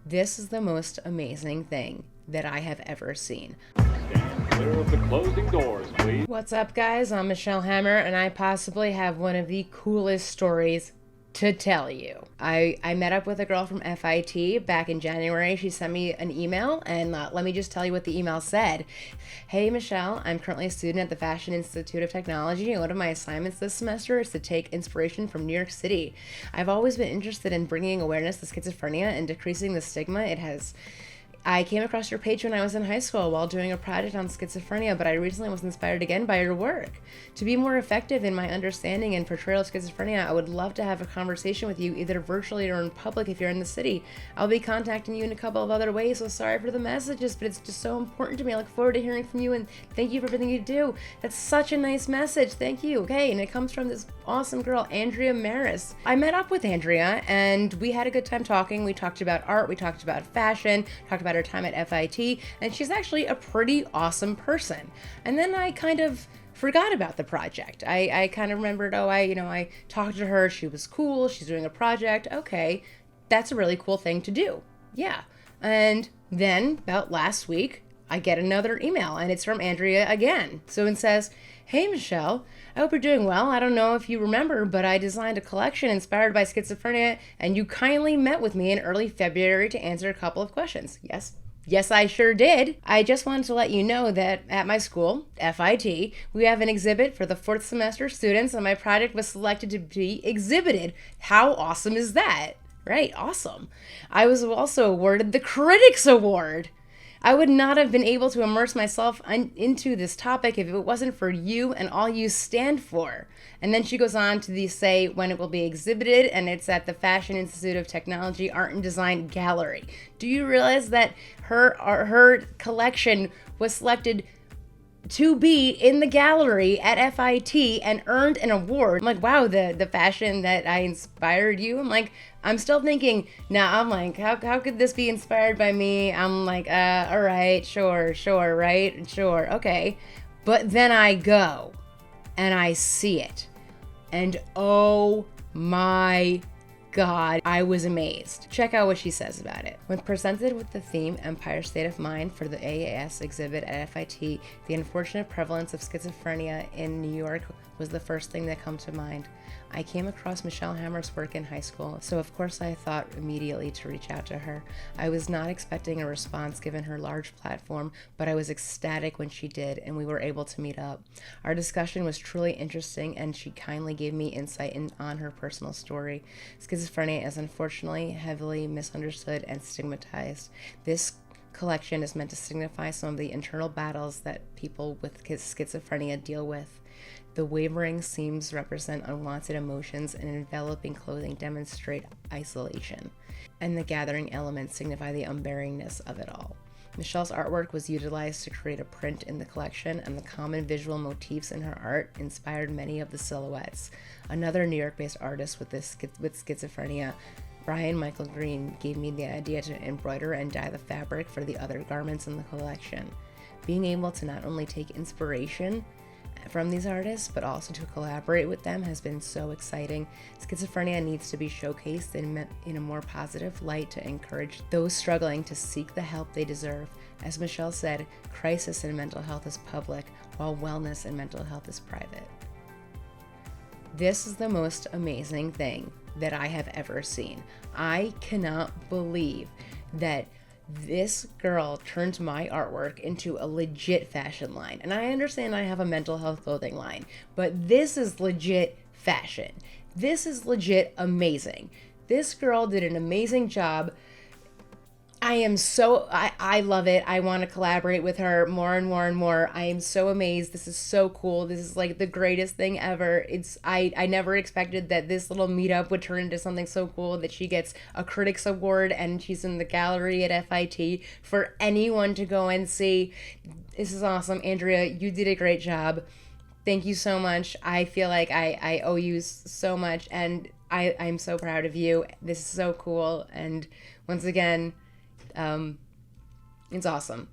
This is the most amazing thing that I have ever seen. Stand clear of the closing doors, please. What's up, guys? I'm Michelle Hammer, and I possibly have one of the coolest stories to tell you. I met up with a girl from FIT back in January. She sent me an email, and let me just tell you what the email said. Hey, Michelle, I'm currently a student at the Fashion Institute of Technology, and one of my assignments this semester is to take inspiration from New York City. I've always been interested in bringing awareness to schizophrenia and decreasing the stigma it has. I came across your page when I was in high school while doing a project on schizophrenia, but I recently was inspired again by your work. To be more effective in my understanding and portrayal of schizophrenia, I would love to have a conversation with you either virtually or in public if you're in the city. I'll be contacting you in a couple of other ways, so sorry for the messages, but it's just so important to me. I look forward to hearing from you, and thank you for everything you do. That's such a nice message. Thank you. Okay, and it comes from this awesome girl, Andrea Maris. I met up with Andrea, and we had a good time talking. We talked about art, we talked about fashion, talked about her time at FIT, and she's actually a pretty awesome person. And then I kind of forgot about the project. I kind of remembered, I talked to her, she was cool, she's doing a project, okay, that's a really cool thing to do. Yeah. And then about last week, I get another email, and it's from Andrea again. So it says, "Hey, Michelle, I hope you're doing well. I don't know if you remember, but I designed a collection inspired by schizophrenia, and you kindly met with me in early February to answer a couple of questions." Yes, I sure did. I just wanted to let you know that at my school, FIT, we have an exhibit for the fourth semester students, and my project was selected to be exhibited. How awesome is that? Right, awesome. I was also awarded the Critics Award. I would not have been able to immerse myself into this topic if it wasn't for you and all you stand for. And then she goes on to say when it will be exhibited, and it's at the Fashion Institute of Technology Art and Design Gallery. Do you realize that her collection was selected to be in the gallery at FIT and earned an award? I'm like, wow, the fashion that I inspired you. I'm still thinking, how could this be inspired by me? I'm like, all right, sure, right, sure, okay. But then I go and I see it, and oh my God, I was amazed. Check out what she says about it. When presented with the theme Empire State of Mind for the AAS exhibit at FIT, the unfortunate prevalence of schizophrenia in New York was the first thing that came to mind. I came across Michelle Hammer's work in high school, so of course I thought immediately to reach out to her. I was not expecting a response given her large platform, but I was ecstatic when she did, and we were able to meet up. Our discussion was truly interesting, and she kindly gave me insight on her personal story. Schizophrenia is unfortunately heavily misunderstood and stigmatized. This collection is meant to signify some of the internal battles that people with schizophrenia deal with. The wavering seams represent unwanted emotions, and enveloping clothing demonstrate isolation, and the gathering elements signify the unbearingness of it all. Michelle's artwork was utilized to create a print in the collection, and the common visual motifs in her art inspired many of the silhouettes. Another New York-based artist with schizophrenia, Brian Michael Green, gave me the idea to embroider and dye the fabric for the other garments in the collection. Being able to not only take inspiration from these artists, but also to collaborate with them has been so exciting. Schizophrenia needs to be showcased in a more positive light to encourage those struggling to seek the help they deserve. As Michelle said, crisis in mental health is public, while wellness in mental health is private. This is the most amazing thing that I have ever seen. I cannot believe that this girl turned my artwork into a legit fashion line. And I understand I have a mental health clothing line, but this is legit fashion. This is legit amazing. This girl did an amazing job. I love it. I want to collaborate with her more and more and more. I am so amazed. This is so cool. This is like the greatest thing ever. I never expected that this little meetup would turn into something so cool that she gets a Critics Award and she's in the gallery at FIT for anyone to go and see. This is awesome. Andrea, you did a great job. Thank you so much. I feel like I owe you so much, and I'm so proud of you. This is so cool. And once again, it's awesome.